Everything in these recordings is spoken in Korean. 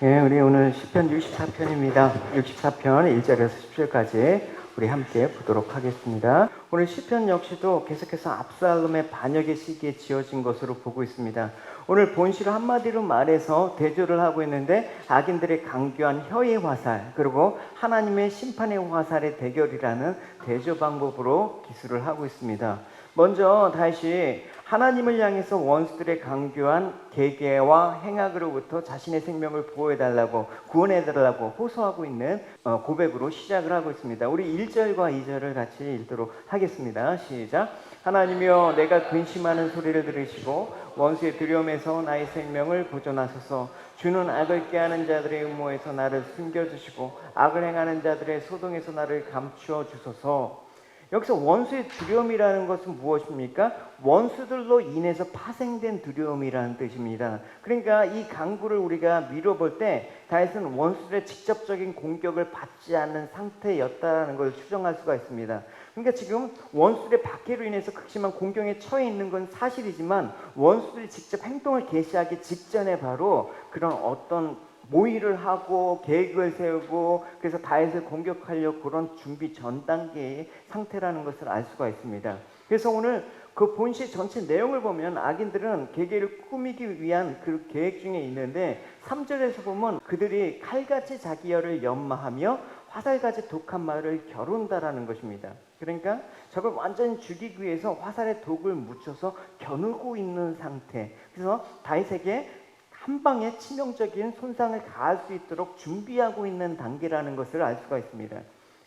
예, 우리 오늘 시편 64편입니다. 64편 1절에서 10절까지 우리 함께 보도록 하겠습니다. 오늘 시편 역시도 계속해서 압살롬의 반역의 시기에 지어진 것으로 보고 있습니다. 오늘 본시가 한마디로 말해서 대조를 하고 있는데 악인들의 강교한 혀의 화살 그리고 하나님의 심판의 화살의 대결이라는 대조 방법으로 기술을 하고 있습니다. 먼저 다시 하나님을 향해서 원수들의 강교한 계계와 행악으로부터 자신의 생명을 보호해달라고 구원해달라고 호소하고 있는 고백으로 시작을 하고 있습니다. 우리 1절과 2절을 같이 읽도록 하겠습니다. 시작. 하나님이여 내가 근심하는 소리를 들으시고 원수의 두려움에서 나의 생명을 보존하소서. 주는 악을 꾀하는 자들의 음모에서 나를 숨겨주시고 악을 행하는 자들의 소동에서 나를 감추어 주소서. 여기서 원수의 두려움이라는 것은 무엇입니까? 원수들로 인해서 파생된 두려움이라는 뜻입니다. 그러니까 이 강구를 우리가 미뤄볼 때 다윗은 원수들의 직접적인 공격을 받지 않는 상태였다는 걸 추정할 수가 있습니다. 그러니까 지금 원수들의 박해로 인해서 극심한 공경에 처해 있는 건 사실이지만 원수들이 직접 행동을 개시하기 직전에 바로 그런 어떤 모의를 하고 계획을 세우고 그래서 다윗을 공격하려고 그런 준비 전 단계의 상태라는 것을 알 수가 있습니다. 그래서 오늘 그 본시 전체 내용을 보면 악인들은 계계를 꾸미기 위한 그 계획 중에 있는데 3절에서 보면 그들이 칼같이 자기 혀를 연마하며 화살같이 독한 말을 겨룬다라는 것입니다. 그러니까 저걸 완전히 죽이기 위해서 화살에 독을 묻혀서 겨누고 있는 상태. 그래서 다윗에게 한 방에 치명적인 손상을 가할 수 있도록 준비하고 있는 단계라는 것을 알 수가 있습니다.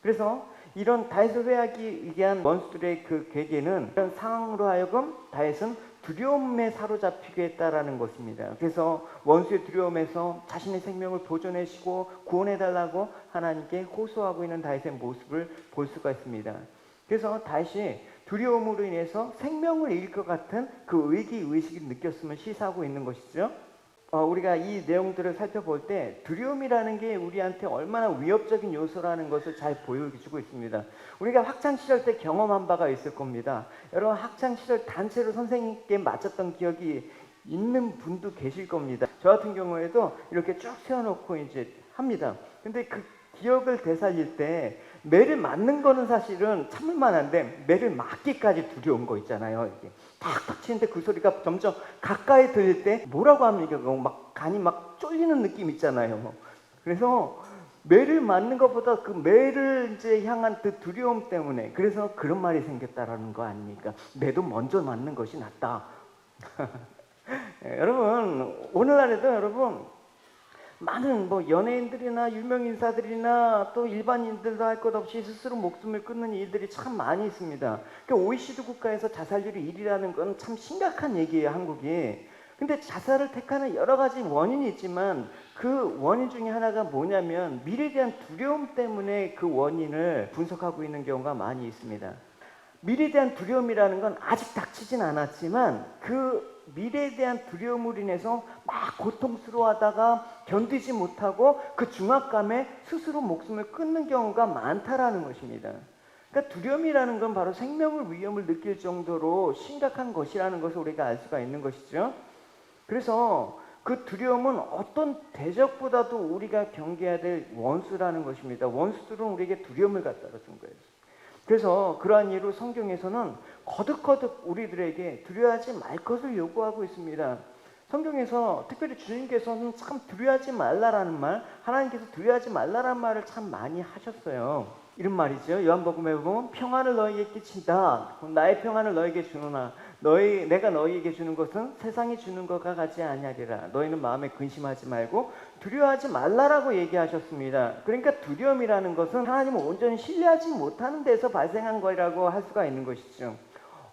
그래서 이런 다윗을 회하기 위한 원수들의 그 계계는 이런 상황으로 하여금 다윗은 두려움에 사로잡히게 했다라는 것입니다. 그래서 원수의 두려움에서 자신의 생명을 보존해주시고 구원해달라고 하나님께 호소하고 있는 다윗의 모습을 볼 수가 있습니다. 그래서 다윗이 두려움으로 인해서 생명을 잃을 것 같은 그 의기의식을 느꼈음을 시사하고 있는 것이죠. 우리가 이 내용들을 살펴볼 때 두려움이라는 게 우리한테 얼마나 위협적인 요소라는 것을 잘 보여주고 있습니다. 우리가 학창시절 때 경험한 바가 있을 겁니다. 여러분 학창시절 단체로 선생님께 맞았던 기억이 있는 분도 계실 겁니다. 저 같은 경우에도 이렇게 쭉 세워놓고 이제 합니다. 근데 그 기억을 되살릴 때 매를 맞는 거는 사실은 참을 만한데 매를 맞기까지 두려운 거 있잖아요. 이게 탁탁 치는데 그 소리가 점점 가까이 들릴 때 뭐라고 합니까? 막 간이 막 쫄리는 느낌 있잖아요. 그래서 매를 맞는 것보다 그 매를 이제 향한 그 두려움 때문에 그래서 그런 말이 생겼다라는 거 아닙니까? 매도 먼저 맞는 것이 낫다. 여러분 오늘날에도 여러분 많은 연예인들이나 유명 인사들이나 또 일반인들도 할 것 없이 스스로 목숨을 끊는 일들이 참 많이 있습니다. 그러니까 OECD 국가에서 자살률이 1위라는 건 참 심각한 얘기예요, 한국이. 근데 자살을 택하는 여러 가지 원인이 있지만 그 원인 중에 하나가 뭐냐면 미래에 대한 두려움 때문에 그 원인을 분석하고 있는 경우가 많이 있습니다. 미래에 대한 두려움이라는 건 아직 닥치진 않았지만 그 미래에 대한 두려움으로 인해서 막 고통스러워하다가 견디지 못하고 그 중압감에 스스로 목숨을 끊는 경우가 많다라는 것입니다. 그러니까 두려움이라는 건 바로 생명을 위험을 느낄 정도로 심각한 것이라는 것을 우리가 알 수가 있는 것이죠. 그래서 그 두려움은 어떤 대적보다도 우리가 경계해야 될 원수라는 것입니다. 원수들은 우리에게 두려움을 갖다 준 거예요. 그래서 그러한 이유로 성경에서는 거듭거듭 우리들에게 두려워하지 말 것을 요구하고 있습니다. 성경에서 특별히 주님께서는 참 두려워하지 말라라는 말, 하나님께서 두려워하지 말라라는 말을 참 많이 하셨어요. 이런 말이죠. 요한복음에 보면 평안을 너희에게 끼친다. 나의 평안을 너희에게 주노나 내가 너희에게 주는 것은 세상이 주는 것과 같지 아니하리라. 너희는 마음에 근심하지 말고 두려워하지 말라라고 얘기하셨습니다. 그러니까 두려움이라는 것은 하나님을 온전히 신뢰하지 못하는 데서 발생한 거라고 할 수가 있는 것이죠.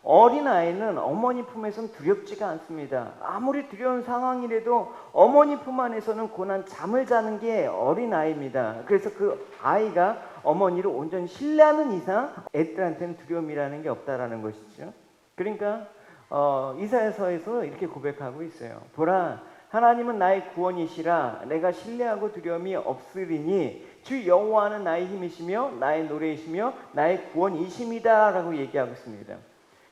어린아이는 어머니 품에서는 두렵지가 않습니다. 아무리 두려운 상황이라도 어머니 품 안에서는 고난 잠을 자는 게 어린아이입니다. 그래서 그 아이가 어머니를 온전히 신뢰하는 이상 애들한테는 두려움이라는 게 없다라는 것이죠. 그러니까 이사야서에서 이렇게 고백하고 있어요. 보라, 하나님은 나의 구원이시라. 내가 신뢰하고 두려움이 없으리니 주 여호와는 나의 힘이시며 나의 노래이시며 나의 구원이심이다 라고 얘기하고 있습니다.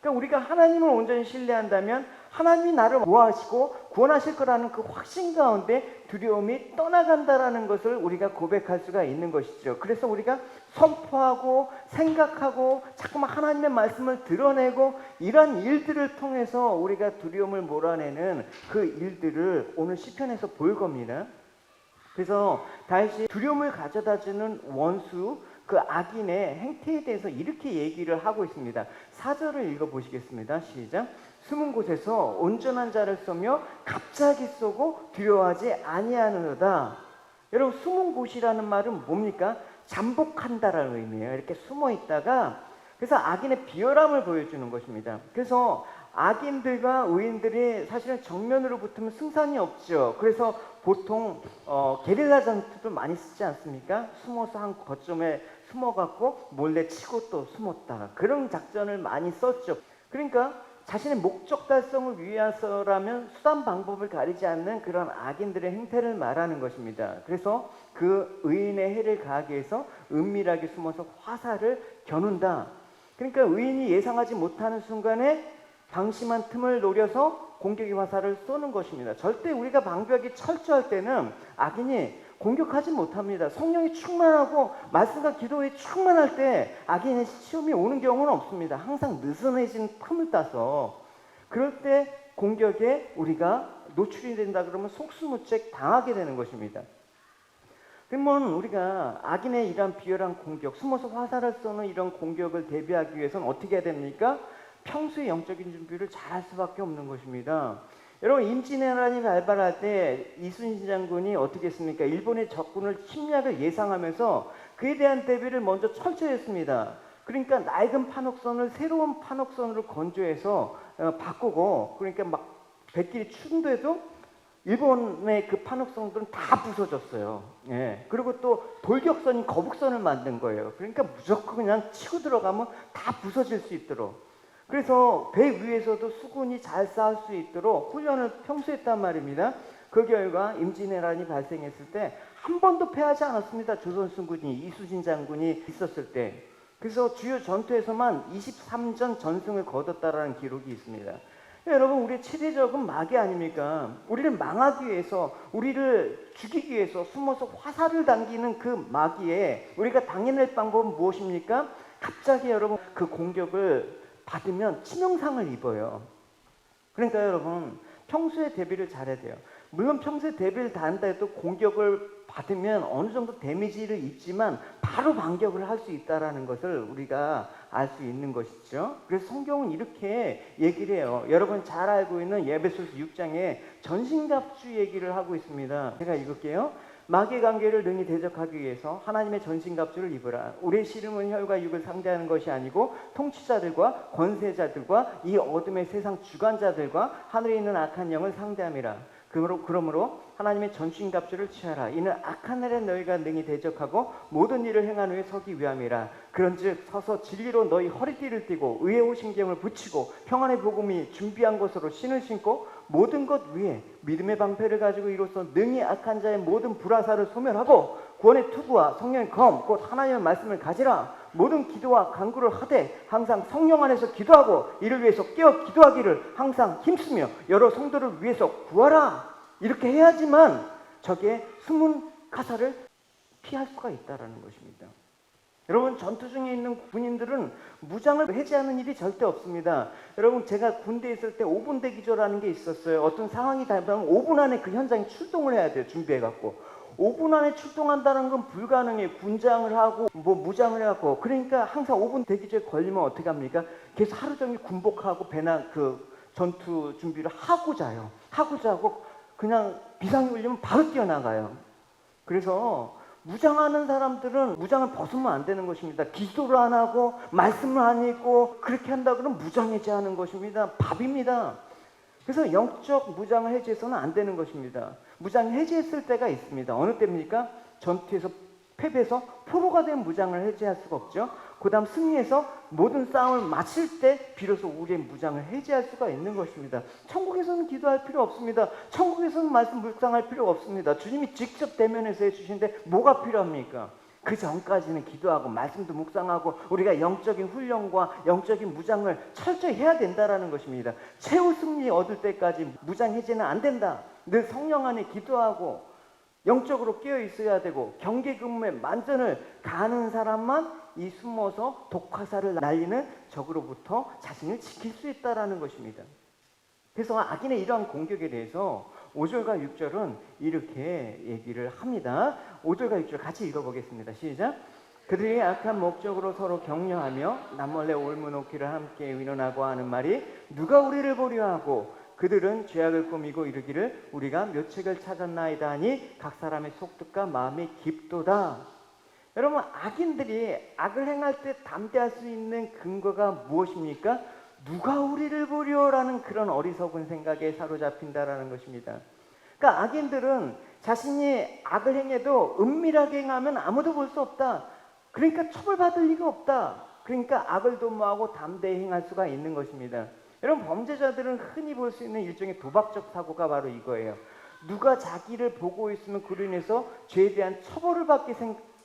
그러니까 우리가 하나님을 온전히 신뢰한다면 하나님이 나를 보호하시고 구원하실 거라는 그 확신 가운데 두려움이 떠나간다라는 것을 우리가 고백할 수가 있는 것이죠. 그래서 우리가 선포하고 생각하고 자꾸만 하나님의 말씀을 드러내고 이런 일들을 통해서 우리가 두려움을 몰아내는 그 일들을 오늘 시편에서 볼 겁니다. 그래서 다윗이 두려움을 가져다주는 원수, 그 악인의 행태에 대해서 이렇게 얘기를 하고 있습니다. 4절을 읽어보시겠습니다. 시작. 숨은 곳에서 온전한 자를 쏘며 갑자기 쏘고 두려워하지 아니하느로다. 여러분, 숨은 곳이라는 말은 뭡니까? 잠복한다라는 의미예요. 이렇게 숨어 있다가, 그래서 악인의 비열함을 보여주는 것입니다. 그래서 악인들과 의인들이 사실은 정면으로 붙으면 승산이 없죠. 그래서 보통 게릴라 전투도 많이 쓰지 않습니까? 숨어서 한 거점에 숨어갖고 몰래 치고 또 숨었다가 그런 작전을 많이 썼죠. 그러니까 자신의 목적 달성을 위해서라면 수단 방법을 가리지 않는 그런 악인들의 행태를 말하는 것입니다. 그래서 그 의인의 해를 가하기 위해서 은밀하게 숨어서 화살을 겨눈다. 그러니까 의인이 예상하지 못하는 순간에 방심한 틈을 노려서 공격의 화살을 쏘는 것입니다. 절대 우리가 방벽이 철저할 때는 악인이 공격하지 못합니다. 성령이 충만하고 말씀과 기도에 충만할 때 악인의 시험이 오는 경우는 없습니다. 항상 느슨해진 틈을 따서 그럴 때 공격에 우리가 노출이 된다 그러면 속수무책 당하게 되는 것입니다. 그러면 우리가 악인의 이런 비열한 공격, 숨어서 화살을 쏘는 이런 공격을 대비하기 위해서는 어떻게 해야 됩니까? 평소에 영적인 준비를 잘할 수밖에 없는 것입니다. 여러분, 임진왜란이 발발할 때 이순신 장군이 어떻게 했습니까? 일본의 적군을 침략을 예상하면서 그에 대한 대비를 먼저 철저히 했습니다. 그러니까 낡은 판옥선을 새로운 판옥선으로 건조해서 바꾸고, 그러니까 막 백길이 추운데도 일본의 그 판옥선들은 다 부서졌어요. 예. 그리고 또 돌격선인 거북선을 만든 거예요. 그러니까 무조건 그냥 치고 들어가면 다 부서질 수 있도록. 그래서 배 위에서도 수군이 잘 싸울 수 있도록 훈련을 평소에 했단 말입니다. 그 결과 임진왜란이 발생했을 때 한 번도 패하지 않았습니다. 조선수군이, 이순신 장군이 있었을 때. 그래서 주요 전투에서만 23전 전승을 거뒀다라는 기록이 있습니다. 여러분, 우리의 최대적은 마귀 아닙니까? 우리를 망하기 위해서, 우리를 죽이기 위해서 숨어서 화살을 당기는 그 마귀에 우리가 당해낼 방법은 무엇입니까? 갑자기 여러분 그 공격을 받으면 치명상을 입어요. 그러니까 여러분, 평소에 대비를 잘해야 돼요. 물론 평소에 대비를 다 한다 해도 공격을 받으면 어느 정도 데미지를 입지만 바로 반격을 할 수 있다는 것을 우리가 알 수 있는 것이죠. 그래서 성경은 이렇게 얘기를 해요. 여러분 잘 알고 있는 에베소서 6장에 전신갑주 얘기를 하고 있습니다. 제가 읽을게요. 마귀의 관계를 능히 대적하기 위해서 하나님의 전신갑주를 입으라. 우리의 씨름은 혈과 육을 상대하는 것이 아니고 통치자들과 권세자들과 이 어둠의 세상 주관자들과 하늘에 있는 악한 영을 상대함이라. 그러므로 하나님의 전신갑주를 취하라. 이는 악한 날에 너희가 능히 대적하고 모든 일을 행한 후에 서기 위함이라. 그런즉 서서 진리로 너희 허리띠를 띠고 의의 호신경을 붙이고 평안의 복음이 준비한 것으로 신을 신고 모든 것 위에 믿음의 방패를 가지고 이로써 능히 악한 자의 모든 불화살을 소멸하고 구원의 투구와 성령의 검 곧 하나님의 말씀을 가지라. 모든 기도와 간구를 하되 항상 성령 안에서 기도하고 이를 위해서 깨어 기도하기를 항상 힘쓰며 여러 성도를 위해서 구하라. 이렇게 해야지만 적의 숨은 가사를 피할 수가 있다는 것입니다. 여러분, 전투 중에 있는 군인들은 무장을 해제하는 일이 절대 없습니다. 여러분, 제가 군대에 있을 때 5분 대기조라는 게 있었어요. 어떤 상황이 닿으면 5분 안에 그 현장에 출동을 해야 돼요. 준비해갖고. 5분 안에 출동한다는 건 불가능해요. 군장을 하고 무장을 해갖고. 그러니까 항상 5분 대기조에 걸리면 어떻게 합니까? 계속 하루 종일 군복하고 배나 그 전투 준비를 하고 자요. 하고 자고 그냥 비상이 울리면 바로 뛰어나가요. 그래서 무장하는 사람들은 무장을 벗으면 안 되는 것입니다. 기도를 안 하고 말씀을 안 읽고 그렇게 한다 그러면 무장 해제하는 것입니다. 밥입니다. 그래서 영적 무장을 해제해서는 안 되는 것입니다. 무장 해제했을 때가 있습니다. 어느 때입니까? 전투에서 패배해서 포로가 된 무장을 해제할 수가 없죠. 그 다음 승리해서 모든 싸움을 마칠 때 비로소 우리의 무장을 해제할 수가 있는 것입니다. 천국에서는 기도할 필요 없습니다. 천국에서는 말씀 묵상할 필요 없습니다. 주님이 직접 대면해서 해주시는데 뭐가 필요합니까? 그 전까지는 기도하고 말씀도 묵상하고 우리가 영적인 훈련과 영적인 무장을 철저히 해야 된다라는 것입니다. 최후 승리 얻을 때까지 무장 해제는 안 된다. 늘 성령 안에 기도하고 영적으로 깨어 있어야 되고 경계 근무에 만전을 가하는 사람만 이 숨어서 독화살을 날리는 적으로부터 자신을 지킬 수 있다라는 것입니다. 그래서 악인의 이러한 공격에 대해서 5절과 6절은 이렇게 얘기를 합니다. 5절과 6절 같이 읽어보겠습니다. 시작. 그들이 악한 목적으로 서로 격려하며 남몰래 올무놓기를 함께 의논하고 하는 말이 누가 우리를 보려하고 그들은 죄악을 꾸미고 이르기를 우리가 묘책을 찾았나이다 하니 각 사람의 속뜻과 마음이 깊도다. 여러분, 악인들이 악을 행할 때 담대할 수 있는 근거가 무엇입니까? 누가 우리를 보려라는 그런 어리석은 생각에 사로잡힌다라는 것입니다. 그러니까 악인들은 자신이 악을 행해도 은밀하게 행하면 아무도 볼 수 없다. 그러니까 처벌받을 리가 없다. 그러니까 악을 도모하고 담대히 행할 수가 있는 것입니다. 여러분, 범죄자들은 흔히 볼 수 있는 일종의 도박적 사고가 바로 이거예요. 누가 자기를 보고 있으면 그로 인해서 죄에 대한 처벌을 받게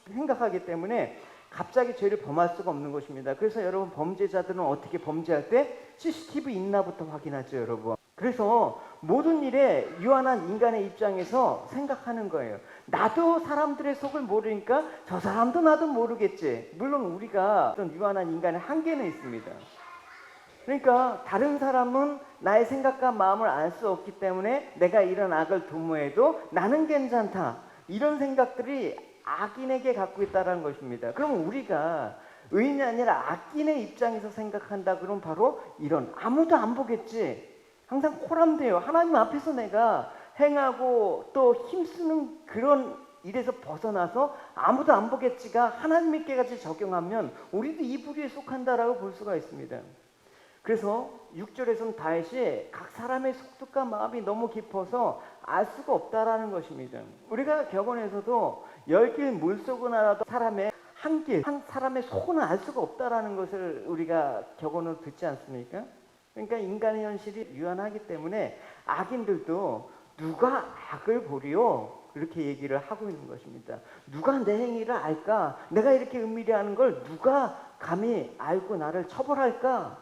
생각하기 때문에 갑자기 죄를 범할 수가 없는 것입니다. 그래서 여러분, 범죄자들은 어떻게 범죄할 때 CCTV 있나부터 확인하죠, 여러분. 그래서 모든 일에 유한한 인간의 입장에서 생각하는 거예요. 나도 사람들의 속을 모르니까 저 사람도 나도 모르겠지. 물론 우리가 어떤 유한한 인간의 한계는 있습니다. 그러니까 다른 사람은 나의 생각과 마음을 알 수 없기 때문에 내가 이런 악을 도모해도 나는 괜찮다. 이런 생각들이 악인에게 갖고 있다는 것입니다. 그럼 우리가 의인이 아니라 악인의 입장에서 생각한다. 그럼 바로 이런 아무도 안 보겠지. 항상 코람돼요. 하나님 앞에서 내가 행하고 또 힘쓰는 그런 일에서 벗어나서 아무도 안 보겠지가 하나님께까지 적용하면 우리도 이 부류에 속한다라고 볼 수가 있습니다. 그래서 6절에서는 다윗이 각 사람의 속뜻과 마음이 너무 깊어서 알 수가 없다라는 것입니다. 우리가 격언에서도 10길 물속은 알아도 사람의 한 사람의 속은 알 수가 없다라는 것을 우리가 격언으로 듣지 않습니까? 그러니까 인간의 현실이 유한하기 때문에 악인들도 누가 악을 보리요? 이렇게 얘기를 하고 있는 것입니다. 누가 내 행위를 알까? 내가 이렇게 은밀히 하는 걸 누가 감히 알고 나를 처벌할까?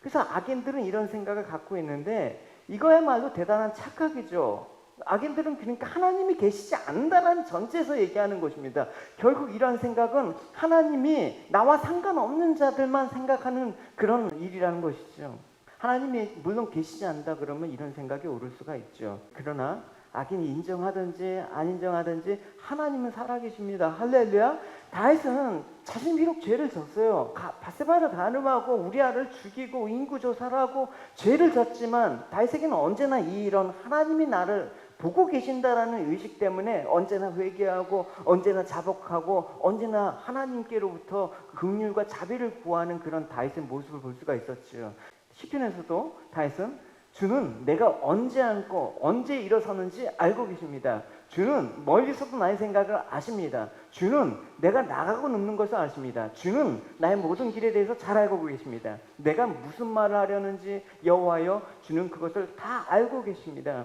그래서 악인들은 이런 생각을 갖고 있는데 이거야말로 대단한 착각이죠. 악인들은 그러니까 하나님이 계시지 않는다는 전제에서 얘기하는 것입니다. 결국 이러한 생각은 하나님이 나와 상관없는 자들만 생각하는 그런 일이라는 것이죠. 하나님이 물론 계시지 않는다 그러면 이런 생각이 오를 수가 있죠. 그러나 악인이 인정하든지 안 인정하든지 하나님은 살아계십니다. 할렐루야. 다윗은 자신 비록 죄를 졌어요. 바세바를 간음하고 우리아를 죽이고 인구조사하고 죄를 졌지만 다윗에게는 언제나 이런 하나님이 나를 보고 계신다라는 의식 때문에 언제나 회개하고 언제나 자복하고 언제나 하나님께로부터 긍휼과 자비를 구하는 그런 다윗의 모습을 볼 수가 있었죠. 시편에서도 다윗은 주는 내가 언제 앉고 언제 일어서는지 알고 계십니다. 주는 멀리서도 나의 생각을 아십니다. 주는 내가 나가고 눕는 것을 아십니다. 주는 나의 모든 길에 대해서 잘 알고 계십니다. 내가 무슨 말을 하려는지 여호와여 주는 그것을 다 알고 계십니다.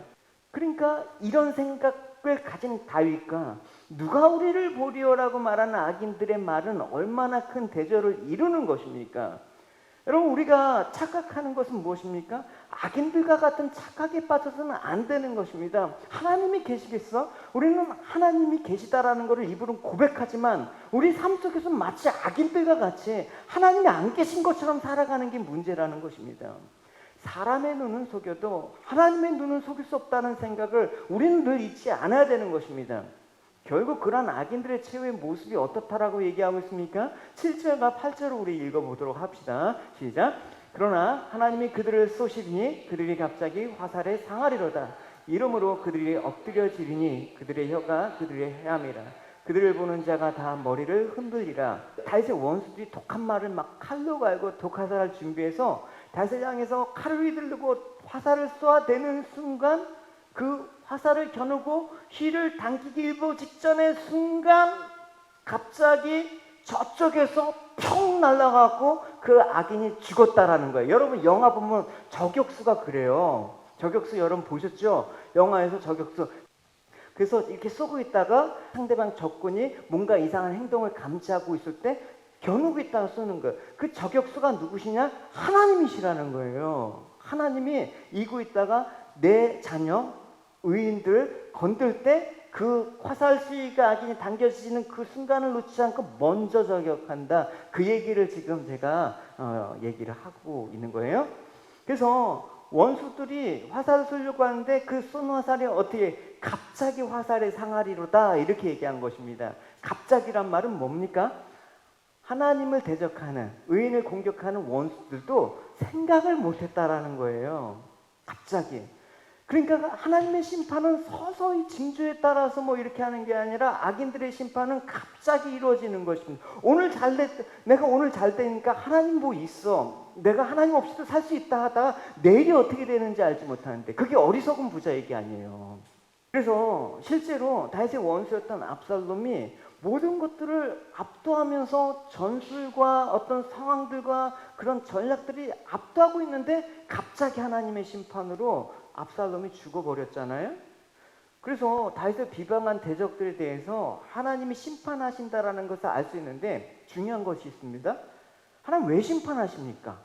그러니까 이런 생각을 가진 다윗과 누가 우리를 보리오라고 말하는 악인들의 말은 얼마나 큰 대조를 이루는 것입니까? 여러분, 우리가 착각하는 것은 무엇입니까? 악인들과 같은 착각에 빠져서는 안 되는 것입니다. 하나님이 계시겠어? 우리는 하나님이 계시다라는 것을 입으로는 고백하지만 우리 삶 속에서 마치 악인들과 같이 하나님이 안 계신 것처럼 살아가는 게 문제라는 것입니다. 사람의 눈은 속여도 하나님의 눈은 속일 수 없다는 생각을 우리는 늘 잊지 않아야 되는 것입니다. 결국 그러한 악인들의 최후의 모습이 어떻다라고 얘기하고 있습니까? 7절과 8절을 우리 읽어보도록 합시다. 시작. 그러나 하나님이 그들을 쏘시리니 그들이 갑자기 화살에 상하리로다. 이러므로 그들이 엎드려지리니 그들의 혀가 그들의 해함이라. 그들을 보는 자가 다 머리를 흔들리라. 다윗의 원수들이 독한 말을 막 칼로 갈고 독화살을 준비해서 다윗을 향해서 칼을 휘두르고 화살을 쏘아대는 순간 그 화살을 겨누고 휘를 당기기 일보 직전의 순간 갑자기 저쪽에서 평 날아가고 그 악인이 죽었다라는 거예요. 여러분, 영화 보면 저격수가 그래요. 저격수 여러분 보셨죠? 영화에서 저격수 그래서 이렇게 쏘고 있다가 상대방 적군이 뭔가 이상한 행동을 감지하고 있을 때 겨누고 있다가 쏘는 거예요. 그 저격수가 누구시냐? 하나님이시라는 거예요. 하나님이 이고 있다가 내 자녀, 의인들 건들 때 그 화살 수위가 악인이 당겨지는 그 순간을 놓치지 않고 먼저 저격한다. 그 얘기를 지금 제가 얘기를 하고 있는 거예요. 그래서 원수들이 화살을 쏘려고 하는데 그 쏜 화살이 어떻게 갑자기 화살의 상하리로다 이렇게 얘기한 것입니다. 갑자기란 말은 뭡니까? 하나님을 대적하는 의인을 공격하는 원수들도 생각을 못했다라는 거예요. 갑자기. 그러니까 하나님의 심판은 서서히 징조에 따라서 뭐 이렇게 하는 게 아니라 악인들의 심판은 갑자기 이루어지는 것입니다. 내가 오늘 잘 되니까 하나님 뭐 있어. 내가 하나님 없이도 살 수 있다 하다가 내일이 어떻게 되는지 알지 못하는데 그게 어리석은 부자 얘기 아니에요. 그래서 실제로 다윗의 원수였던 압살롬이 모든 것들을 압도하면서 전술과 어떤 상황들과 그런 전략들이 압도하고 있는데 갑자기 하나님의 심판으로 압살롬이 죽어버렸잖아요. 그래서 다윗을 비방한 대적들에 대해서 하나님이 심판하신다라는 것을 알 수 있는데 중요한 것이 있습니다. 하나님 왜 심판하십니까?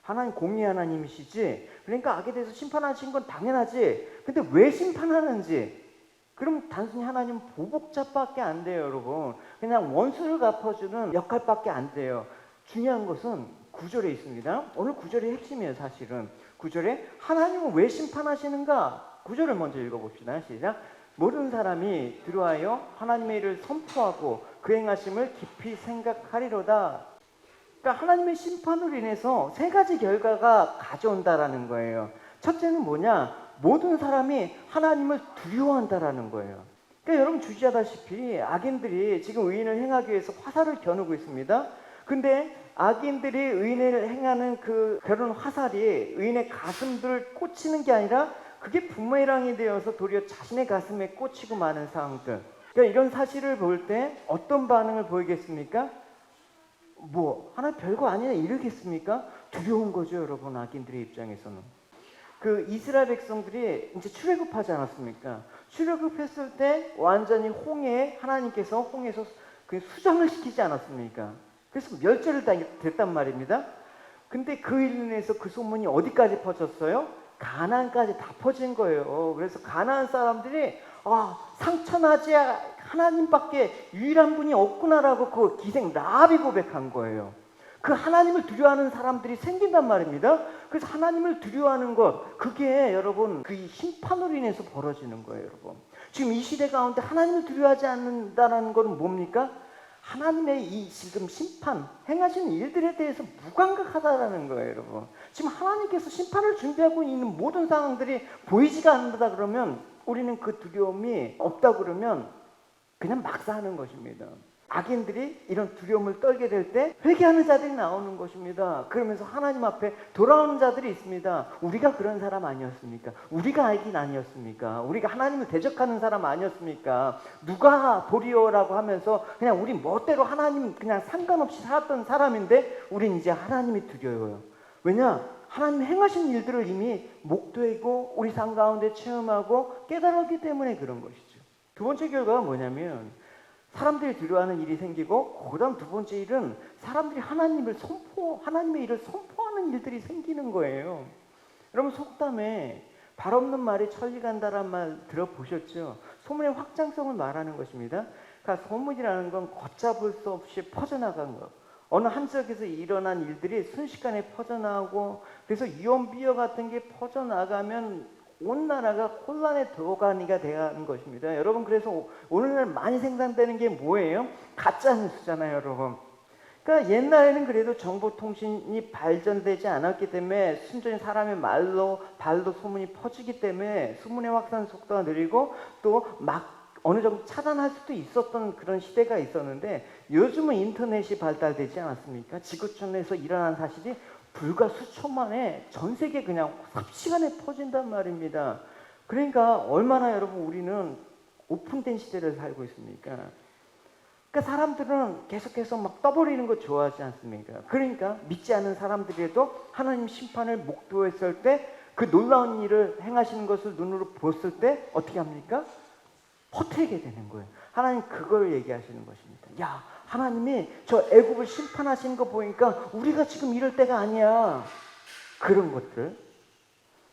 하나님 공의 하나님이시지. 그러니까 악에 대해서 심판하신 건 당연하지. 근데 왜 심판하는지. 그럼 단순히 하나님 보복자밖에 안 돼요, 여러분. 그냥 원수를 갚아주는 역할밖에 안 돼요. 중요한 것은 9절에 있습니다. 오늘 9절의 핵심이에요, 사실은. 9절에 하나님은 왜 심판하시는가? 9절을 먼저 읽어봅시다. 시작. 모든 사람이 들어와요 하나님의 일을 선포하고 그 행하심을 깊이 생각하리로다. 그러니까 하나님의 심판으로 인해서 세 가지 결과가 가져온다라는 거예요. 첫째는 뭐냐? 모든 사람이 하나님을 두려워한다라는 거예요. 그러니까 여러분 주시하다시피 악인들이 지금 의인을 행하기 위해서 화살을 겨누고 있습니다. 근데 악인들이 의인을 행하는 그 겨눈 화살이 의인의 가슴들을 꽂히는 게 아니라 그게 부메랑이 되어서 도리어 자신의 가슴에 꽂히고 마는 상황들. 그러니까 이런 사실을 볼 때 어떤 반응을 보이겠습니까? 뭐 하나 별거 아니냐 이러겠습니까? 두려운 거죠, 여러분. 악인들의 입장에서는. 그 이스라엘 백성들이 이제 출애굽하지 않았습니까? 출애굽했을 때 완전히 하나님께서 홍해에서 그 수정을 시키지 않았습니까? 그래서 멸절을 됐단 말입니다. 근데 그 일로 인해서 그 소문이 어디까지 퍼졌어요? 가나안까지 다 퍼진 거예요. 그래서 가나안 사람들이 상처나지 하나님밖에 유일한 분이 없구나라고 그 기생 라합이 고백한 거예요. 그 하나님을 두려워하는 사람들이 생긴단 말입니다. 그래서 하나님을 두려워하는 것, 그게 여러분 그 심판으로 인해서 벌어지는 거예요, 여러분. 지금 이 시대 가운데 하나님을 두려워하지 않는다는 건 뭡니까? 하나님의 이 지금 심판, 행하시는 일들에 대해서 무감각하다라는 거예요, 여러분. 지금 하나님께서 심판을 준비하고 있는 모든 상황들이 보이지가 않는다 그러면 우리는 그 두려움이 없다 그러면 그냥 막사하는 것입니다. 악인들이 이런 두려움을 떨게 될 때 회개하는 자들이 나오는 것입니다. 그러면서 하나님 앞에 돌아오는 자들이 있습니다. 우리가 그런 사람 아니었습니까? 우리가 악인 아니었습니까? 우리가 하나님을 대적하는 사람 아니었습니까? 누가 보리오라고 하면서 그냥 우리 멋대로 하나님 그냥 상관없이 살았던 사람인데 우린 이제 하나님이 두려워요. 왜냐? 하나님 행하신 일들을 이미 목도이고 우리 삶 가운데 체험하고 깨달았기 때문에 그런 것이죠. 두 번째 결과가 뭐냐면 사람들이 두려워하는 일이 생기고 그다음 두 번째 일은 사람들이 하나님의 일을 선포하는 일들이 생기는 거예요. 여러분 속담에 발 없는 말이 천리 간다란 말 들어보셨죠? 소문의 확장성을 말하는 것입니다. 그러니까 소문이라는 건 걷잡을 수 없이 퍼져나간 것. 어느 한 지역에서 일어난 일들이 순식간에 퍼져나오고 그래서 유언비어 같은 게 퍼져나가면 온 나라가 혼란의 도가니가 되는 것입니다. 여러분 그래서 오늘날 많이 생산되는 게 뭐예요? 가짜 뉴스잖아요, 여러분. 그러니까 옛날에는 그래도 정보통신이 발전되지 않았기 때문에 순전히 사람의 발로 소문이 퍼지기 때문에 소문의 확산 속도가 느리고 또 막 어느 정도 차단할 수도 있었던 그런 시대가 있었는데 요즘은 인터넷이 발달되지 않았습니까? 지구촌에서 일어난 사실이 불과 수초 만에 전 세계 그냥 삽시간에 퍼진단 말입니다. 그러니까 얼마나 여러분 우리는 오픈된 시대를 살고 있습니까? 그러니까 사람들은 계속해서 막 떠버리는 거 좋아하지 않습니까? 그러니까 믿지 않는 사람들에도 하나님 심판을 목도했을 때 그 놀라운 일을 행하시는 것을 눈으로 봤을 때 어떻게 합니까? 허태게 되는 거예요. 하나님 그걸 얘기하시는 것입니다. 야, 하나님이 저 애굽을 심판하시는 거 보니까 우리가 지금 이럴 때가 아니야. 그런 것들.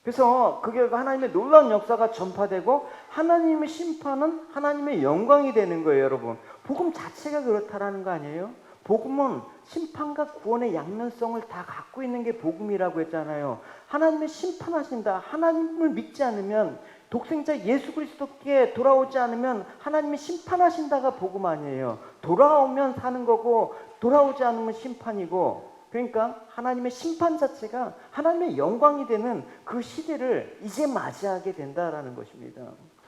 그래서 그 결과 하나님의 놀라운 역사가 전파되고 하나님의 심판은 하나님의 영광이 되는 거예요, 여러분. 복음 자체가 그렇다라는 거 아니에요? 복음은 심판과 구원의 양면성을 다 갖고 있는 게 복음이라고 했잖아요. 하나님의 심판하신다. 하나님을 믿지 않으면, 독생자 예수 그리스도께 돌아오지 않으면 하나님이 심판하신다가 복음 아니에요. 돌아오면 사는 거고 돌아오지 않으면 심판이고, 그러니까 하나님의 심판 자체가 하나님의 영광이 되는 그 시대를 이제 맞이하게 된다라는 것입니다.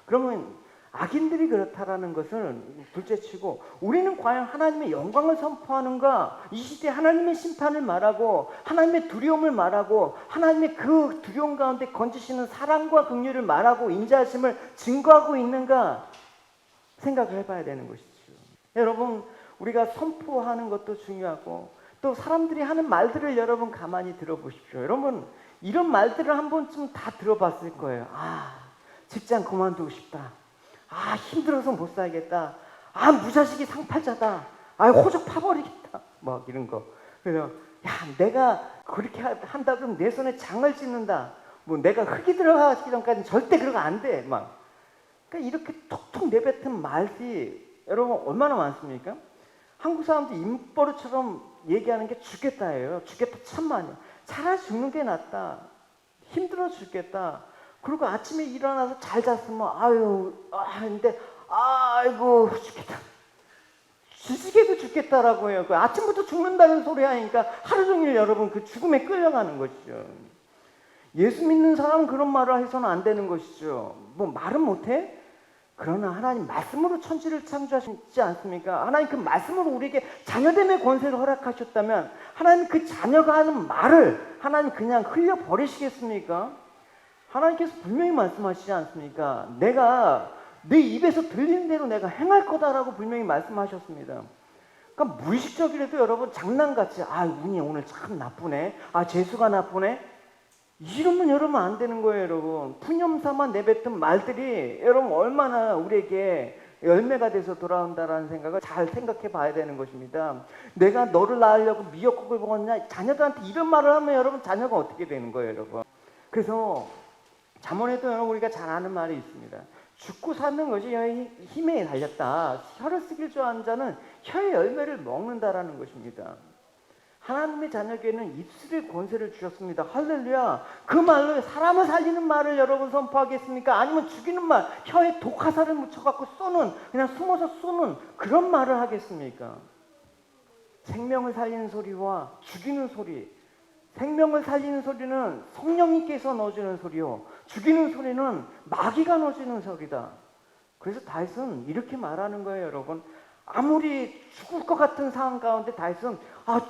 그러면 악인들이 그렇다라는 것을 둘째치고 우리는 과연 하나님의 영광을 선포하는가? 이 시대에 하나님의 심판을 말하고 하나님의 두려움을 말하고 하나님의 그 두려움 가운데 건지시는 사랑과 긍휼을 말하고 인자하심을 증거하고 있는가? 생각을 해봐야 되는 것이죠. 여러분, 우리가 선포하는 것도 중요하고 또 사람들이 하는 말들을 여러분 가만히 들어보십시오. 여러분, 이런 말들을 한 번쯤 다 들어봤을 거예요. 아, 직장 그만두고 싶다. 아, 힘들어서 못 살겠다. 아, 무자식이 상팔자다. 아, 호적 파버리겠다. 막 이런 거. 그래서 야, 내가 그렇게 한다 그러면 내 손에 장을 찢는다. 뭐 내가 흙이 들어가기 전까지는 절대 그러면 안 돼. 막. 그러니까 이렇게 톡톡 내뱉은 말이 여러분 얼마나 많습니까? 한국 사람들 입버릇처럼 얘기하는 게 죽겠다예요. 죽겠다 참 많이. 차라리 죽는 게 낫다. 힘들어 죽겠다. 그리고 아침에 일어나서 잘 잤으면 아유, 근데 아이고 죽겠다. 지지개도 죽겠다라고 해요. 그 아침부터 죽는다는 소리 하니까 하루 종일 여러분 그 죽음에 끌려가는 것이죠. 예수 믿는 사람은 그런 말을 해서는 안 되는 것이죠. 뭐 말은 못해? 그러나 하나님 말씀으로 천지를 창조하시지 않습니까? 하나님 그 말씀으로 우리에게 자녀됨의 권세를 허락하셨다면 하나님 그 자녀가 하는 말을 하나님 그냥 흘려버리시겠습니까? 하나님께서 분명히 말씀하시지 않습니까? 내가 내 입에서 들리는 대로 내가 행할 거다라고 분명히 말씀하셨습니다. 그러니까 무의식적이라도 여러분 장난같이 아, 운이 오늘 참 나쁘네. 아, 재수가 나쁘네. 이러면 여러분 안 되는 거예요, 여러분. 푸념삼아 내뱉은 말들이 여러분 얼마나 우리에게 열매가 돼서 돌아온다라는 생각을 잘 생각해 봐야 되는 것입니다. 내가 너를 낳으려고 미역국을 먹었냐? 자녀들한테 이런 말을 하면 여러분 자녀가 어떻게 되는 거예요, 여러분. 그래서 잠언에도 여러분 우리가 잘 아는 말이 있습니다. 죽고 사는 것이 혀의 힘에 달렸다. 혀를 쓰길 좋아하는 자는 혀의 열매를 먹는다라는 것입니다. 하나님의 자녀에게는 입술의 권세를 주셨습니다. 할렐루야. 그 말로 사람을 살리는 말을 여러분 선포하겠습니까? 아니면 죽이는 말, 혀에 독화살을 묻혀갖고 쏘는, 그냥 숨어서 쏘는 그런 말을 하겠습니까? 생명을 살리는 소리와 죽이는 소리, 생명을 살리는 소리는 성령님께서 넣어주는 소리요, 죽이는 소리는 마귀가 넣어주는 소리다. 그래서 다윗은 이렇게 말하는 거예요, 여러분. 아무리 죽을 것 같은 상황 가운데 다윗은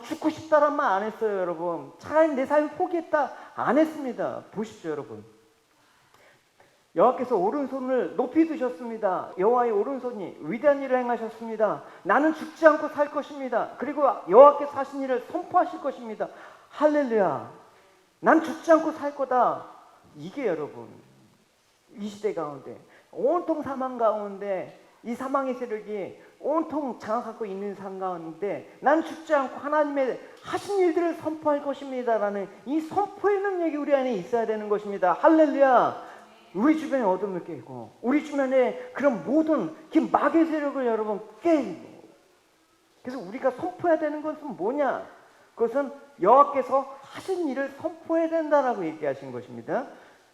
죽고 싶다란 말 안 했어요, 여러분. 차라리 내 삶 포기했다 안 했습니다. 보십시오, 여러분. 여호와께서 오른손을 높이 드셨습니다. 여호와의 오른손이 위대한 일을 행하셨습니다. 나는 죽지 않고 살 것입니다. 그리고 여호와께서 하신 일을 선포하실 것입니다. 할렐루야. 난 죽지 않고 살 거다. 이게 여러분 이 시대 가운데 온통 사망 가운데 이 사망의 세력이 온통 장악하고 있는 상황 가운데 난 죽지 않고 하나님의 하신 일들을 선포할 것입니다라는 이 선포의 능력이 우리 안에 있어야 되는 것입니다. 할렐루야. 우리 주변에 어둠을 깨고 우리 주변에 그런 모든 그 마귀의 세력을 여러분 깨고, 그래서 우리가 선포해야 되는 것은 뭐냐? 그것은 여호와께서 하신 일을 선포해야 된다라고 얘기하신 것입니다.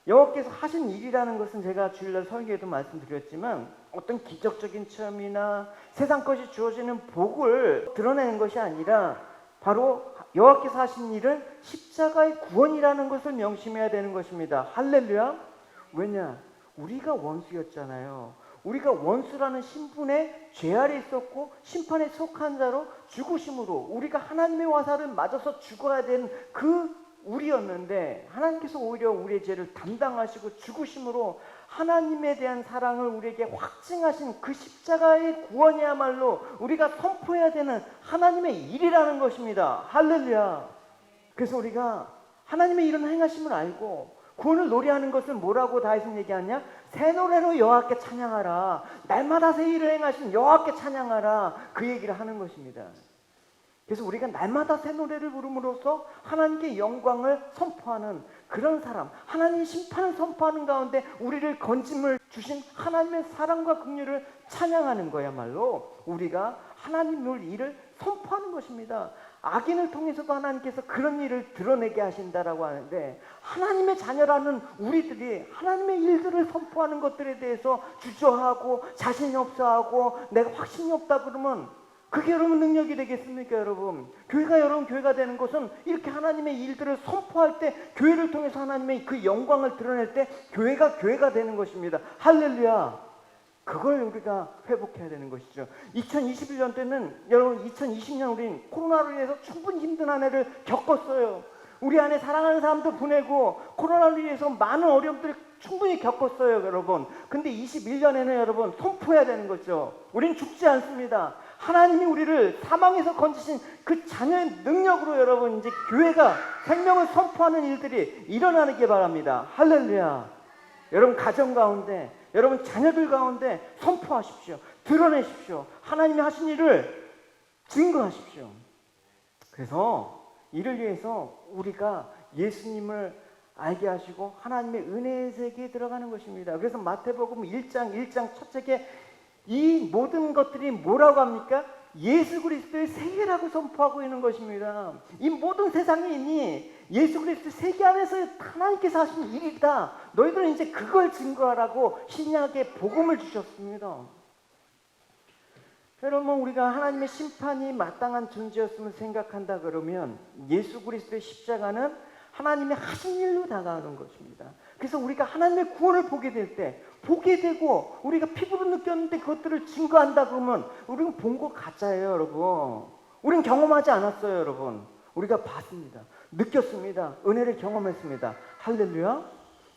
여호와께서 하신 일이라는 것은 제가 주일날 설교에도 말씀드렸지만 어떤 기적적인 체험이나 세상 것이 주어지는 복을 드러내는 것이 아니라 바로 여호와께서 하신 일은 십자가의 구원이라는 것을 명심해야 되는 것입니다. 할렐루야. 왜냐? 우리가 원수였잖아요. 우리가 원수라는 신분의 죄 아래 있었고 심판에 속한 자로 죽으심으로 우리가 하나님의 화살을 맞아서 죽어야 되는 그 우리였는데 하나님께서 오히려 우리의 죄를 담당하시고 죽으심으로 하나님에 대한 사랑을 우리에게 확증하신 그 십자가의 구원이야말로 우리가 선포해야 되는 하나님의 일이라는 것입니다. 할렐루야. 그래서 우리가 하나님의 이런 행하심을 알고 구원을 노래하는 것을 뭐라고 다윗은 얘기하냐? 새 노래로 여호와께 찬양하라. 날마다 새 일을 행하신 여호와께 찬양하라. 그 얘기를 하는 것입니다. 그래서 우리가 날마다 새 노래를 부름으로써 하나님께 영광을 선포하는 그런 사람, 하나님의 심판을 선포하는 가운데 우리를 건짐을 주신 하나님의 사랑과 긍휼을 찬양하는 거야말로 우리가 하나님의 일을 선포하는 것입니다. 악인을 통해서도 하나님께서 그런 일을 드러내게 하신다라고 하는데, 하나님의 자녀라는 우리들이 하나님의 일들을 선포하는 것들에 대해서 주저하고 자신이 없어하고 내가 확신이 없다 그러면 그게 여러분 능력이 되겠습니까? 여러분, 교회가 되는 것은 이렇게 하나님의 일들을 선포할 때, 교회를 통해서 하나님의 그 영광을 드러낼 때 교회가 되는 것입니다. 할렐루야. 그걸 우리가 회복해야 되는 것이죠. 2021년 때는 여러분, 2020년 우리는 코로나로 인해서 충분히 힘든 한 해를 겪었어요. 우리 안에 사랑하는 사람도 보내고 코로나로 인해서 많은 어려움들을 충분히 겪었어요, 여러분. 근데 21년에는 여러분 선포해야 되는 거죠. 우린 죽지 않습니다. 하나님이 우리를 사망에서 건지신 그 자녀의 능력으로 여러분 이제 교회가 생명을 선포하는 일들이 일어나게 바랍니다. 할렐루야. 여러분 가정 가운데, 여러분 자녀들 가운데 선포하십시오. 드러내십시오. 하나님이 하신 일을 증거하십시오. 그래서 이를 위해서 우리가 예수님을 알게 하시고 하나님의 은혜의 세계에 들어가는 것입니다. 그래서 마태복음 1장 첫째에 이 모든 것들이 뭐라고 합니까? 예수 그리스도의 세계라고 선포하고 있는 것입니다. 이 모든 세상이 이미 예수 그리스도의 세계 안에서 하나님께서 하신 일이다. 너희들은 이제 그걸 증거하라고 신약의 복음을 주셨습니다. 여러분, 우리가 하나님의 심판이 마땅한 존재였음을 생각한다 그러면 예수 그리스도의 십자가는 하나님의 하신 일로 다가가는 것입니다. 그래서 우리가 하나님의 구원을 보게 될 때, 보게 되고 우리가 피부로 느꼈는데 그것들을 증거한다 그러면 우리는 본 거 가짜예요, 여러분. 우리는 경험하지 않았어요, 여러분. 우리가 봤습니다. 느꼈습니다. 은혜를 경험했습니다. 할렐루야.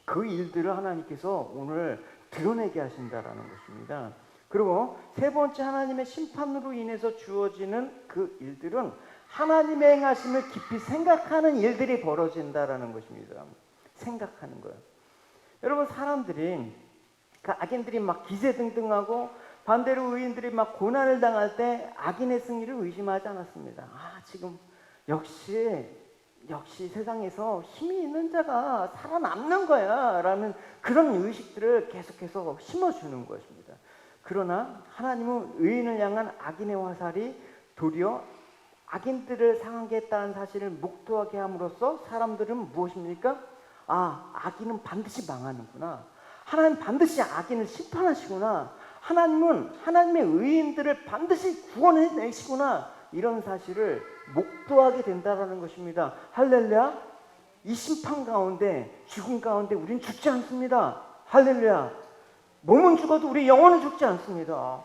그 일들을 하나님께서 오늘 드러내게 하신다라는 것입니다. 그리고 세 번째, 하나님의 심판으로 인해서 주어지는 그 일들은 하나님의 행하심을 깊이 생각하는 일들이 벌어진다라는 것입니다. 생각하는 거예요. 여러분, 사람들이, 그 악인들이 막 기세등등하고 반대로 의인들이 막 고난을 당할 때 악인의 승리를 의심하지 않았습니다. 지금 역시 세상에서 힘이 있는 자가 살아남는 거야 라는 그런 의식들을 계속해서 심어주는 것입니다. 그러나 하나님은 의인을 향한 악인의 화살이 도리어 악인들을 상하게 했다는 사실을 묵도하게 함으로써 사람들은 무엇입니까? 악인은 반드시 망하는구나. 하나님 반드시 악인을 심판하시구나. 하나님은 하나님의 의인들을 반드시 구원해내시구나. 이런 사실을 묵도하게 된다는 것입니다. 할렐루야. 이 심판 가운데, 죽음 가운데 우린 죽지 않습니다. 할렐루야. 몸은 죽어도 우리 영혼은 죽지 않습니다.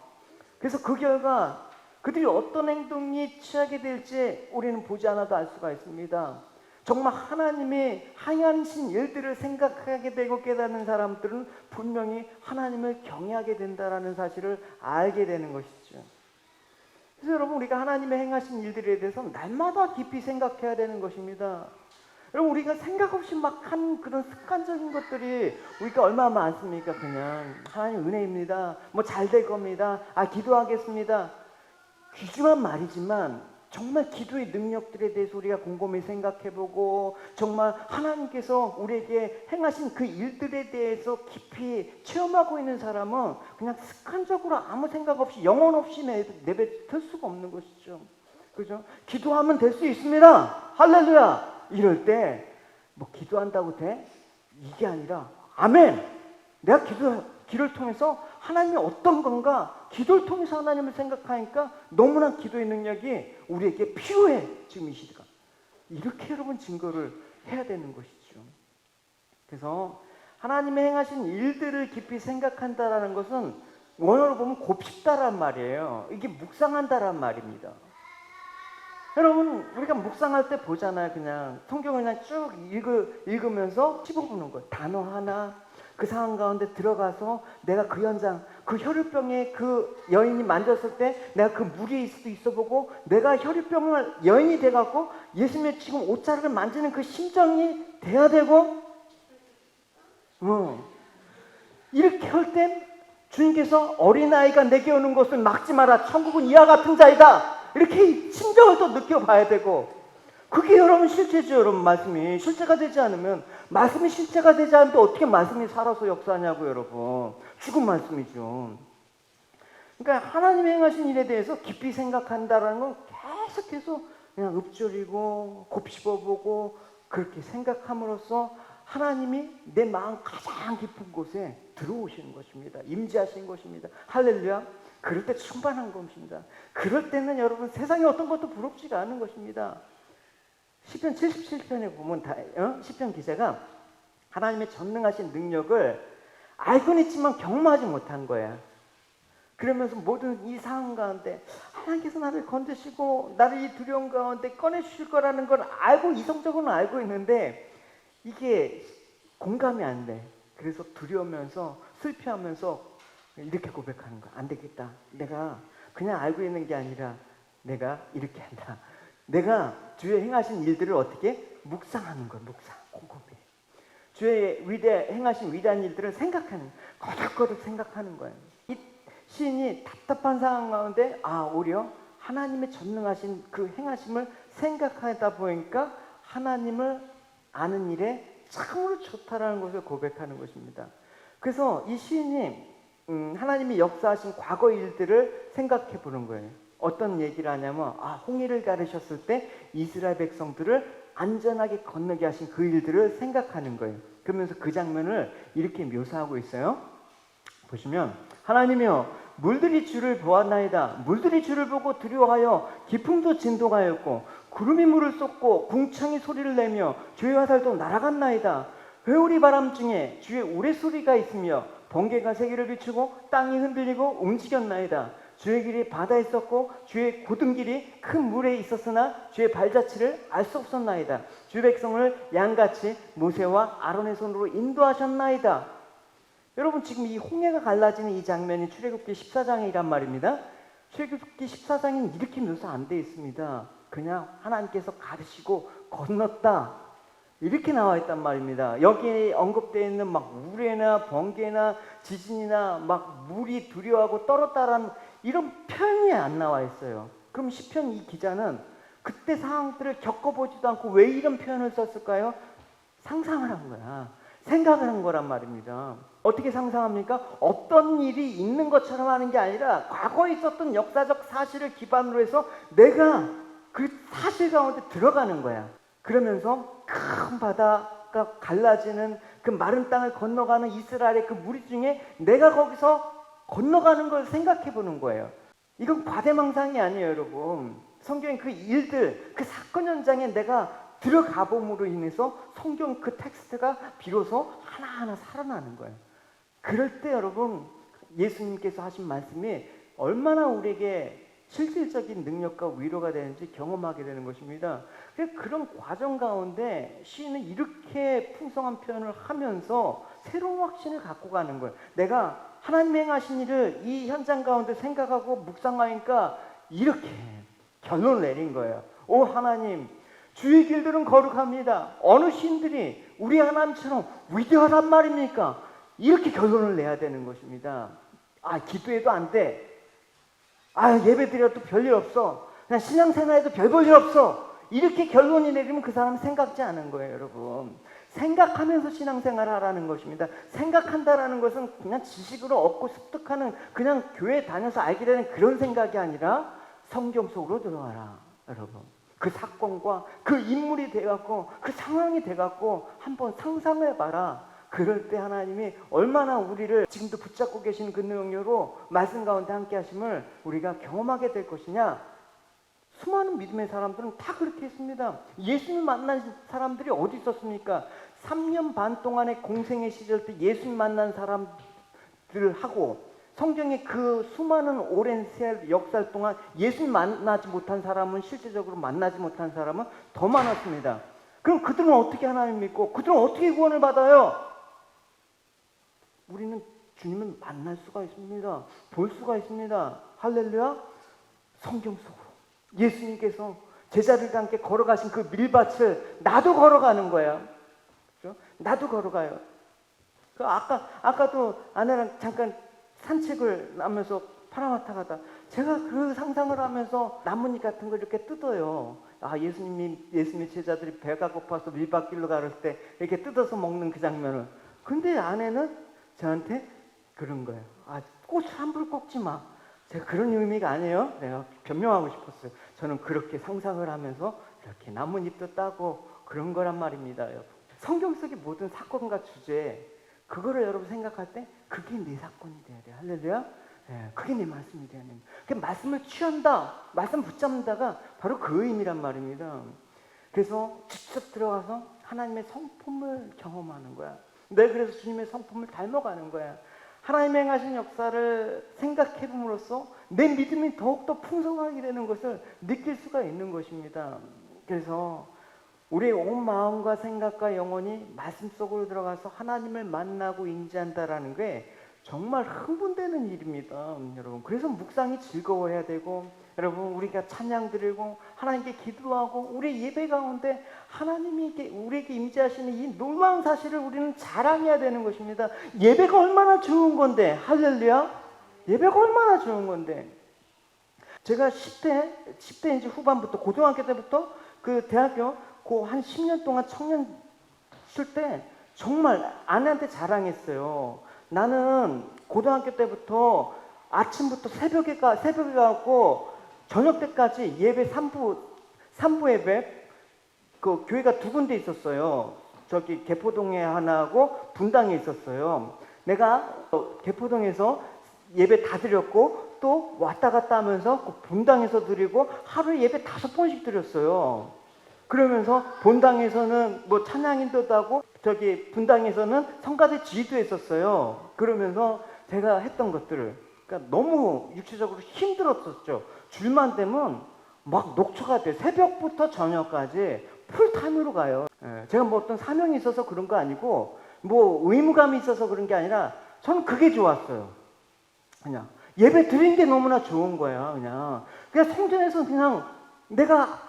그래서 그 결과 그들이 어떤 행동이 취하게 될지 우리는 보지 않아도 알 수가 있습니다. 정말 하나님의 행하신 일들을 생각하게 되고 깨닫는 사람들은 분명히 하나님을 경외하게 된다는 사실을 알게 되는 것이죠. 그래서 여러분, 우리가 하나님의 행하신 일들에 대해서 날마다 깊이 생각해야 되는 것입니다. 여러분, 우리가 생각 없이 막 한 그런 습관적인 것들이 우리가 얼마나 많습니까? 그냥 하나님 은혜입니다. 뭐 잘 될 겁니다. 기도하겠습니다. 귀중한 말이지만 정말 기도의 능력들에 대해서 우리가 곰곰이 생각해보고 정말 하나님께서 우리에게 행하신 그 일들에 대해서 깊이 체험하고 있는 사람은 그냥 습관적으로 아무 생각 없이 영혼 없이 내뱉을 수가 없는 것이죠. 그죠? 기도하면 될 수 있습니다. 할렐루야. 이럴 때 뭐 기도한다고 돼? 이게 아니라 아멘. 내가 기도를 통해서 하나님이 어떤 건가, 기도를 통해서 하나님을 생각하니까 너무나 기도의 능력이 우리에게 필요해, 지금 이 시대가. 이렇게 여러분 증거를 해야 되는 것이죠. 그래서 하나님의 행하신 일들을 깊이 생각한다라는 것은 원어로 보면 곱씹다란 말이에요. 이게 묵상한다란 말입니다. 여러분, 우리가 묵상할 때 보잖아요. 그냥 성경을 그냥 쭉 읽으면서 씹어보는 거예요. 단어 하나, 그 상황 가운데 들어가서 내가 그 현장, 그 혈유병에 그 여인이 만졌을 때 내가 그 무리에 수도 있어 보고, 내가 혈유병을 여인이 돼갖고 예수님의 지금 옷자락을 만지는 그 심정이 돼야 되고, 이렇게 할 땐 주님께서 어린아이가 내게 오는 것을 막지 마라. 천국은 이와 같은 자이다. 이렇게 심정을 또 느껴봐야 되고, 그게 여러분 실제죠. 여러분 말씀이 실제가 되지 않으면, 말씀이 실제가 되지 않으면 어떻게 말씀이 살아서 역사하냐고 여러분. 죽은 말씀이죠. 그러니까 하나님의 행하신 일에 대해서 깊이 생각한다라는 건 계속해서 그냥 읊조리고 곱씹어보고 그렇게 생각함으로써 하나님이 내 마음 가장 깊은 곳에 들어오시는 것입니다. 임재하시는 것입니다. 할렐루야. 그럴 때 충만한 것입니다. 그럴 때는 여러분 세상에 어떤 것도 부럽지가 않은 것입니다. 시편 77편에 보면 시편 기자가 하나님의 전능하신 능력을 알고는 있지만 경험하지 못한 거야. 그러면서 모든 이 상황 가운데 하나님께서 나를 건드시고 나를 이 두려움 가운데 꺼내주실 거라는 걸 알고 이성적으로는 알고 있는데 이게 공감이 안 돼. 그래서 두려우면서 슬퍼하면서 이렇게 고백하는 거야. 안 되겠다. 내가 그냥 알고 있는 게 아니라 내가 이렇게 한다. 내가 주의 행하신 일들을 어떻게 묵상하는 거야. 곰곰이. 주의 행하신 위대한 일들을 생각하는, 거듭거듭 생각하는 거예요. 이 시인이 답답한 상황 가운데 오히려 하나님의 전능하신 그 행하심을 생각하다 보니까 하나님을 아는 일에 참으로 좋다라는 것을 고백하는 것입니다. 그래서 이 시인이 하나님이 역사하신 과거 일들을 생각해 보는 거예요. 어떤 얘기를 하냐면 홍해를 가르셨을 때 이스라엘 백성들을 안전하게 건너게 하신 그 일들을 생각하는 거예요. 그러면서 그 장면을 이렇게 묘사하고 있어요. 보시면 하나님이여 물들이 주를 보았나이다. 물들이 주를 보고 두려워하여 기품도 진동하였고 구름이 물을 쏟고 궁창이 소리를 내며 주의 화살도 날아갔나이다. 회오리 바람 중에 주의 우레소리가 있으며 번개가 세계를 비추고 땅이 흔들리고 움직였나이다. 주의 길이 바다에 있었고 주의 고등길이 큰 물에 있었으나 주의 발자취를 알 수 없었나이다. 주의 백성을 양같이 모세와 아론의 손으로 인도하셨나이다. 여러분 지금 이 홍해가 갈라지는 이 장면이 출애굽기 14장이란 말입니다. 출애굽기 14장에는 이렇게 묘사 안 되어 있습니다. 그냥 하나님께서 가르시고 건넜다. 이렇게 나와 있단 말입니다. 여기에 언급되어 있는 막 우레나 번개나 지진이나 막 물이 두려워하고 떨었다라는 이런 표현이 안 나와 있어요. 그럼 시편 이 기자는 그때 상황들을 겪어보지도 않고 왜 이런 표현을 썼을까요? 상상을 한 거야. 생각을 한 거란 말입니다. 어떻게 상상합니까? 어떤 일이 있는 것처럼 하는 게 아니라 과거에 있었던 역사적 사실을 기반으로 해서 내가 그 사실 가운데 들어가는 거야. 그러면서 큰 바다가 갈라지는 그 마른 땅을 건너가는 이스라엘의 그 무리 중에 내가 거기서 건너가는 걸 생각해 보는 거예요. 이건 과대망상이 아니에요, 여러분. 성경의 그 일들, 그 사건 현장에 내가 들어가 봄으로 인해서 성경 그 텍스트가 비로소 하나하나 살아나는 거예요. 그럴 때 여러분 예수님께서 하신 말씀이 얼마나 우리에게 실질적인 능력과 위로가 되는지 경험하게 되는 것입니다. 그런 과정 가운데 시인은 이렇게 풍성한 표현을 하면서 새로운 확신을 갖고 가는 거예요. 내가 하나님 행하신 일을 이 현장 가운데 생각하고 묵상하니까 이렇게 결론을 내린 거예요. 오 하나님, 주의 길들은 거룩합니다. 어느 신들이 우리 하나님처럼 위대하단 말입니까? 이렇게 결론을 내야 되는 것입니다. 기도해도 안 돼. 예배 드려도 별일 없어. 그냥 신앙생활에도 별 볼 일 없어. 이렇게 결론이 내리면 그 사람은 생각지 않은 거예요, 여러분. 생각하면서 신앙생활을 하라는 것입니다. 생각한다라는 것은 그냥 지식으로 얻고 습득하는 그냥 교회 다녀서 알게 되는 그런 생각이 아니라 성경 속으로 들어가라, 여러분. 그 사건과 그 인물이 돼갖고 그 상황이 돼갖고 한번 상상해봐라. 그럴 때 하나님이 얼마나 우리를 지금도 붙잡고 계신 그 능력으로 말씀 가운데 함께 하심을 우리가 경험하게 될 것이냐. 수많은 믿음의 사람들은 다 그렇게 했습니다. 예수님 만난 사람들이 어디 있었습니까? 3년 반 동안의 공생의 시절 때 예수님 만난 사람들하고 성경의 그 수많은 오랜 역사 동안 예수님 만나지 못한 사람은 실제적으로 만나지 못한 사람은 더 많았습니다. 그럼 그들은 어떻게 하나님 믿고 그들은 어떻게 구원을 받아요? 우리는 주님을 만날 수가 있습니다. 볼 수가 있습니다. 할렐루야. 성경 속으로 예수님께서 제자들과 함께 걸어가신 그 밀밭을 나도 걸어가는 거야. 그렇죠? 나도 걸어가요. 아까도 아내랑 잠깐 산책을 하면서 파라마타 가다 제가 그 상상을 하면서 나뭇잎 같은 걸 이렇게 뜯어요. 예수님의 제자들이 배가 고파서 밀밭길로 가를 때 이렇게 뜯어서 먹는 그 장면을. 근데 아내는 저한테 그런 거예요. 꽃을 함부로 꺾지 마. 제가 그런 의미가 아니에요. 내가 변명하고 싶었어요. 저는 그렇게 상상을 하면서 이렇게 나뭇잎도 따고 그런 거란 말입니다, 여러분. 성경 속의 모든 사건과 주제, 그거를 여러분 생각할 때 그게 내 사건이 돼야 돼요. 할렐루야. 예, 그게 내 말씀이 돼야 됩니다. 그 말씀을 취한다, 말씀 붙잡는다가 바로 그 의미란 말입니다. 그래서 직접 들어가서 하나님의 성품을 경험하는 거야. 내가 그래서 주님의 성품을 닮아가는 거야. 하나님의 행하신 역사를 생각해 봄으로써 내 믿음이 더욱더 풍성하게 되는 것을 느낄 수가 있는 것입니다. 그래서 우리의 온 마음과 생각과 영혼이 말씀 속으로 들어가서 하나님을 만나고 인지한다라는 게 정말 흥분되는 일입니다, 여러분. 그래서 묵상이 즐거워야 되고, 여러분 우리가 찬양 드리고 하나님께 기도하고 우리 예배 가운데 하나님이 우리에게 임재하시는 이 놀라운 사실을 우리는 자랑해야 되는 것입니다. 예배가 얼마나 좋은 건데, 할렐루야. 예배가 얼마나 좋은 건데. 제가 10대 이제 후반부터 고등학교 때부터 그 대학교 그 한 10년 동안 청년 있을 때 정말 아내한테 자랑했어요. 나는 고등학교 때부터 아침부터 새벽에 가고 저녁 때까지 예배 3부 예배, 그 교회가 두 군데 있었어요. 저기 개포동에 하나하고 분당에 있었어요. 내가 개포동에서 예배 다 드렸고 또 왔다 갔다 하면서 그 분당에서 드리고 하루에 예배 5번씩 드렸어요. 그러면서 본당에서는 뭐 찬양인도도 하고 저기 분당에서는 성가대 지휘도 했었어요. 그러면서 제가 했던 것들을, 그러니까 너무 육체적으로 힘들었었죠. 줄만 되면 막 녹초가 돼. 새벽부터 저녁까지 풀타임으로 가요. 제가 뭐 어떤 사명이 있어서 그런 거 아니고 뭐 의무감이 있어서 그런 게 아니라 저는 그게 좋았어요. 그냥 예배 드린 게 너무나 좋은 거야. 그냥 성전에서 그냥 내가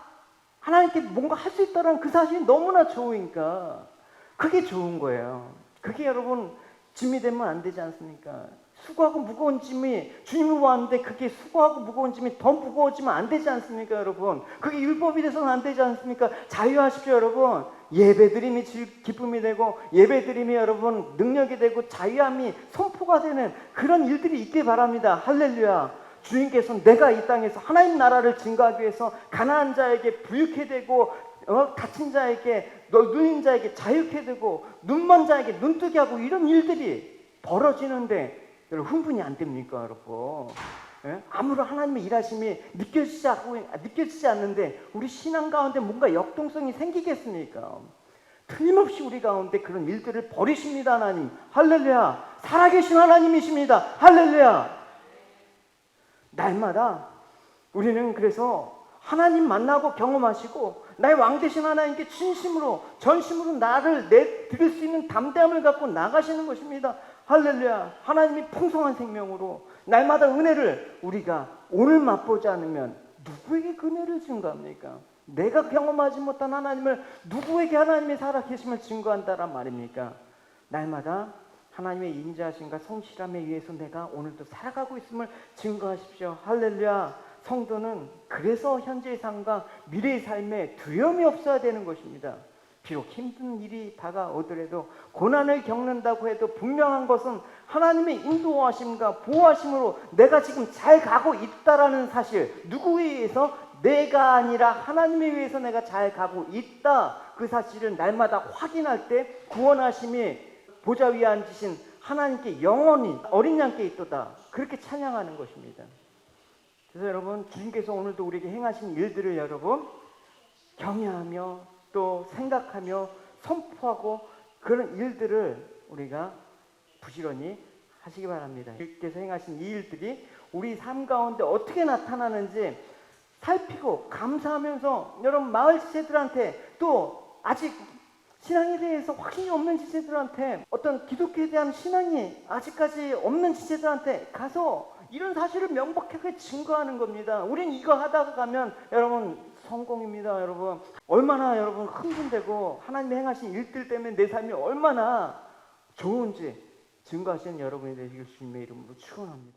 하나님께 뭔가 할 수 있다는 그 사실이 너무나 좋으니까 그게 좋은 거예요. 그게 여러분 짐이 되면 안 되지 않습니까? 수고하고 무거운 짐이, 주님을 보았는데 그게 수고하고 무거운 짐이 더 무거워지면 안 되지 않습니까, 여러분? 그게 율법이 돼서는 안 되지 않습니까? 자유하십시오, 여러분. 예배드림이 기쁨이 되고 예배드림이 여러분 능력이 되고 자유함이 선포가 되는 그런 일들이 있길 바랍니다. 할렐루야. 주님께서 내가 이 땅에서 하나님 나라를 증거하기 위해서 가난한 자에게 부유케 되고 다친 자에게 누인 자에게 자유케 되고 눈먼 자에게 눈뜨게 하고 이런 일들이 벌어지는데 여러분 흥분이 안 됩니까, 여러분? 예? 아무런 하나님의 일하심이 느껴지지 않는데 우리 신앙 가운데 뭔가 역동성이 생기겠습니까? 틀림없이 우리 가운데 그런 일들을 벌이십니다, 하나님. 할렐루야. 살아계신 하나님이십니다. 할렐루야. 날마다 우리는 그래서 하나님 만나고 경험하시고 나의 왕 되신 하나님께 진심으로 전심으로 나를 드릴 수 있는 담대함을 갖고 나가시는 것입니다. 할렐루야. 하나님이 풍성한 생명으로 날마다 은혜를 우리가 오늘 맛보지 않으면 누구에게 그 은혜를 증거합니까? 내가 경험하지 못한 하나님을 누구에게 하나님의 살아계심을 증거한다란 말입니까? 날마다 하나님의 인자하심과 성실함에 의해서 내가 오늘도 살아가고 있음을 증거하십시오. 할렐루야. 성도는 그래서 현재의 삶과 미래의 삶에 두려움이 없어야 되는 것입니다. 비록 힘든 일이 다가오더라도 고난을 겪는다고 해도 분명한 것은 하나님의 인도하심과 보호하심으로 내가 지금 잘 가고 있다라는 사실, 누구에 의해서? 내가 아니라 하나님에 의해서 내가 잘 가고 있다. 그 사실을 날마다 확인할 때 구원하심이 보좌 위에 앉으신 하나님께 영원히 어린 양께 있도다. 그렇게 찬양하는 것입니다. 그래서 여러분 주님께서 오늘도 우리에게 행하신 일들을 여러분 경외하며 또 생각하며 선포하고 그런 일들을 우리가 부지런히 하시기 바랍니다. 주님께서 행하신 이 일들이 우리 삶 가운데 어떻게 나타나는지 살피고 감사하면서 여러분 마을 지체들한테 또 아직 신앙에 대해서 확신이 없는 지체들한테 어떤 기독교에 대한 신앙이 아직까지 없는 지체들한테 가서 이런 사실을 명백하게 증거하는 겁니다. 우린 이거 하다가 가면 여러분 성공입니다. 여러분 얼마나 여러분 흥분되고 하나님의 행하신 일들 때문에 내 삶이 얼마나 좋은 죄 증거하시는 여러분이 되시길 주님의 이름으로 축원합니다.